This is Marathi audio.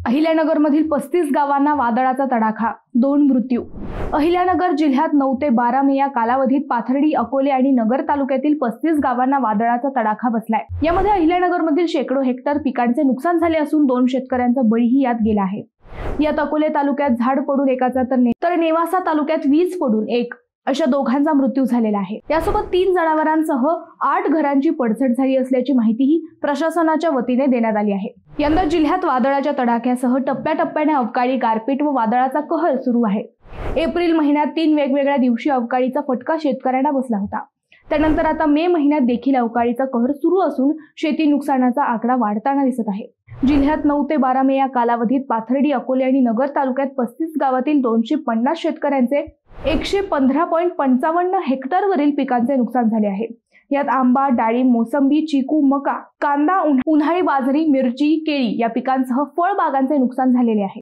अहिल्यानगरमधील 35 गावांना वादळाचा तडाखा, 2 मृत्यू। अहिल्यानगर जिल्ह्यात 9 ते 12 मे या कालावधीत पाथर्डी, अकोले आणि नगर तालुक्यातील 35 गावांना वादळाचा तडाखा बसलाय। यामध्ये अहिल्यानगरमधील शेकडो हेक्टर पिकांचे नुकसान झाले असून 2 शेतकऱ्यांचा बळीही यात गेला आहे। यात अकोले तालुक्यात झाड पडून एकाचा तर नेवासा तालुक्यात वीज पडून एक अशा दोघांचा मृत्यू झालेला आहे। यासोबत 3 जनावरांसह 8 घरांची पडझड झाली असल्याची माहितीही प्रशासनाच्या वतीने देण्यात आली आहे। यंदा जिल्ह्यात वादळाच्या तडाख्यासह टप्प्याटप्प्याने अवकाळी, गारपीट व वादळाचा कहर सुरू आहे। एप्रिल महिन्यात 3 वेगवेगळ्या दिवशी अवकाळीचा फटका शेतकऱ्यांना बसला होता। त्यानंतर आता मे महिन्यात देखील अवकाळीचा कहर सुरू असून शेती नुकसानाचा आकडा वाढताना दिसत आहे। जिल्ह्यात 9 ते 12 मे या कालावधीत पाथर्डी, अकोले आणि नगर तालुक्यात 35 गावातील 250 शेतकऱ्यांचे 115.55 हेक्टरवरील पिकांचे नुकसान झाले आहे। यात आंबा, डाळिंब, मोसंबी, चिकू, मका, कांदा, उन्हाळी बाजरी, मिरची, केळी या पिकांसह फळबागांचे नुकसान झालेले आहे।